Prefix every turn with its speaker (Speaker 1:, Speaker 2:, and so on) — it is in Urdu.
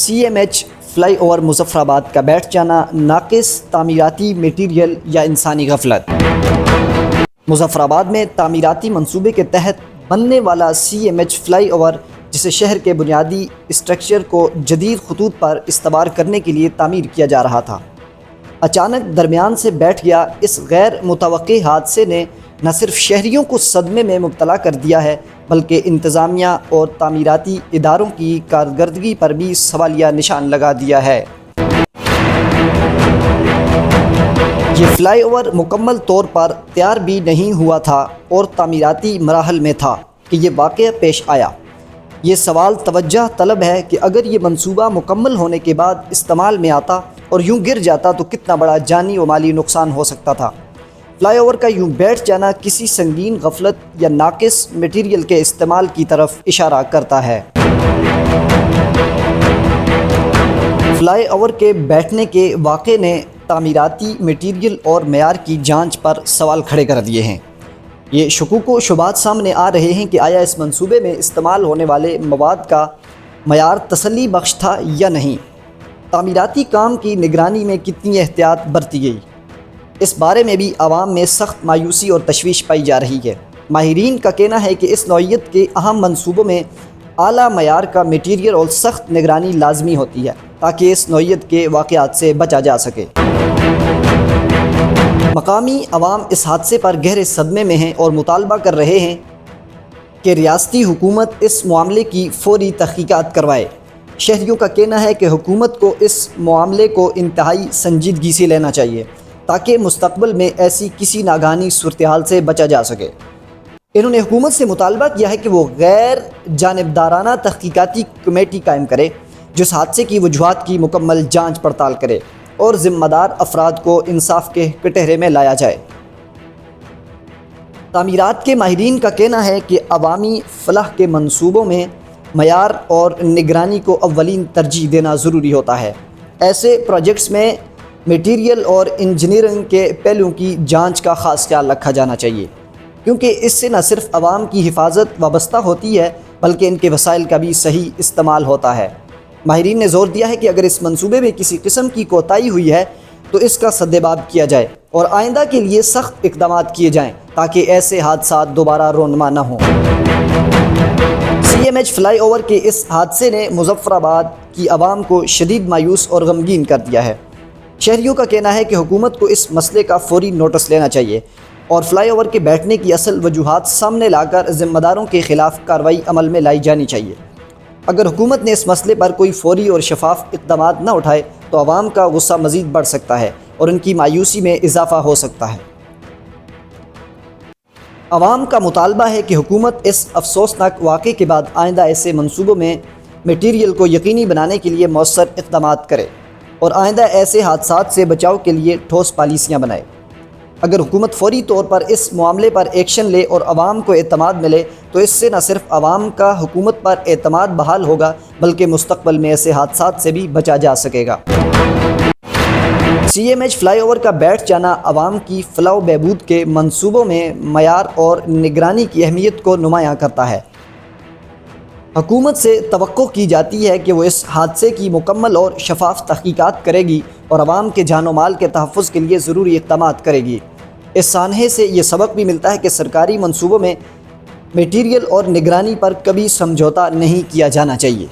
Speaker 1: CMH فلائی اوور مظفرآباد کا بیٹھ جانا ناقص تعمیراتی میٹیریل یا انسانی غفلت۔ مظفرآباد میں تعمیراتی منصوبے کے تحت بننے والا CMH فلائی اوور، جسے شہر کے بنیادی اسٹرکچر کو جدید خطوط پر استوار کرنے کے لیے تعمیر کیا جا رہا تھا، اچانک درمیان سے بیٹھ گیا۔ اس غیر متوقع حادثے نے نہ صرف شہریوں کو صدمے میں مبتلا کر دیا ہے، بلکہ انتظامیہ اور تعمیراتی اداروں کی کارکردگی پر بھی سوالیہ نشان لگا دیا ہے۔ یہ فلائی اوور مکمل طور پر تیار بھی نہیں ہوا تھا اور تعمیراتی مراحل میں تھا کہ یہ واقعہ پیش آیا۔ یہ سوال توجہ طلب ہے کہ اگر یہ منصوبہ مکمل ہونے کے بعد استعمال میں آتا اور یوں گر جاتا تو کتنا بڑا جانی و مالی نقصان ہو سکتا تھا۔ فلائی اوور کا یوں بیٹھ جانا کسی سنگین غفلت یا ناقص میٹیریل کے استعمال کی طرف اشارہ کرتا ہے۔ فلائی اوور کے بیٹھنے کے واقعے نے تعمیراتی میٹیریل اور معیار کی جانچ پر سوال کھڑے کر دیے ہیں۔ یہ شکوک و شبہات سامنے آ رہے ہیں کہ آیا اس منصوبے میں استعمال ہونے والے مواد کا معیار تسلی بخش تھا یا نہیں، تعمیراتی کام کی نگرانی میں کتنی احتیاط برتی گئی۔ اس بارے میں بھی عوام میں سخت مایوسی اور تشویش پائی جا رہی ہے۔ ماہرین کا کہنا ہے کہ اس نوعیت کے اہم منصوبوں میں اعلیٰ معیار کا میٹیریل اور سخت نگرانی لازمی ہوتی ہے تاکہ اس نوعیت کے واقعات سے بچا جا سکے۔ مقامی عوام اس حادثے پر گہرے صدمے میں ہیں اور مطالبہ کر رہے ہیں کہ ریاستی حکومت اس معاملے کی فوری تحقیقات کروائے۔ شہریوں کا کہنا ہے کہ حکومت کو اس معاملے کو انتہائی سنجیدگی سے لینا چاہیے تاکہ مستقبل میں ایسی کسی ناگہانی صورتحال سے بچا جا سکے۔ انہوں نے حکومت سے مطالبہ کیا ہے کہ وہ غیر جانبدارانہ تحقیقاتی کمیٹی قائم کرے جو اس حادثے کی وجوہات کی مکمل جانچ پڑتال کرے اور ذمہ دار افراد کو انصاف کے کٹہرے میں لایا جائے۔ تعمیرات کے ماہرین کا کہنا ہے کہ عوامی فلاح کے منصوبوں میں معیار اور نگرانی کو اولین ترجیح دینا ضروری ہوتا ہے۔ ایسے پروجیکٹس میں میٹیریل اور انجینئرنگ کے پہلوؤں کی جانچ کا خاص خیال رکھا جانا چاہیے، کیونکہ اس سے نہ صرف عوام کی حفاظت وابستہ ہوتی ہے بلکہ ان کے وسائل کا بھی صحیح استعمال ہوتا ہے۔ ماہرین نے زور دیا ہے کہ اگر اس منصوبے میں کسی قسم کی کوتاہی ہوئی ہے تو اس کا سدباب کیا جائے اور آئندہ کے لیے سخت اقدامات کیے جائیں تاکہ ایسے حادثات دوبارہ رونما نہ ہوں۔ CMH فلائی اوور کے اس حادثے نے مظفرآباد کی عوام کو شدید مایوس اور غمگین کر دیا ہے۔ شہریوں کا کہنا ہے کہ حکومت کو اس مسئلے کا فوری نوٹس لینا چاہیے اور فلائی اوور کے بیٹھنے کی اصل وجوہات سامنے لا کر ذمہ داروں کے خلاف کارروائی عمل میں لائی جانی چاہیے۔ اگر حکومت نے اس مسئلے پر کوئی فوری اور شفاف اقدامات نہ اٹھائے تو عوام کا غصہ مزید بڑھ سکتا ہے اور ان کی مایوسی میں اضافہ ہو سکتا ہے۔ عوام کا مطالبہ ہے کہ حکومت اس افسوسناک واقعے کے بعد آئندہ ایسے منصوبوں میں میٹیریل کو یقینی بنانے کے لیے مؤثر اقدامات کرے اور آئندہ ایسے حادثات سے بچاؤ کے لیے ٹھوس پالیسیاں بنائے۔ اگر حکومت فوری طور پر اس معاملے پر ایکشن لے اور عوام کو اعتماد ملے تو اس سے نہ صرف عوام کا حکومت پر اعتماد بحال ہوگا بلکہ مستقبل میں ایسے حادثات سے بھی بچا جا سکے گا۔ CMH فلائی اوور کا بیٹھ جانا عوام کی فلاح و بہبود کے منصوبوں میں معیار اور نگرانی کی اہمیت کو نمایاں کرتا ہے۔ حکومت سے توقع کی جاتی ہے کہ وہ اس حادثے کی مکمل اور شفاف تحقیقات کرے گی اور عوام کے جان و مال کے تحفظ کے لیے ضروری اقدامات کرے گی۔ اس سانحے سے یہ سبق بھی ملتا ہے کہ سرکاری منصوبوں میں میٹیریل اور نگرانی پر کبھی سمجھوتہ نہیں کیا جانا چاہیے۔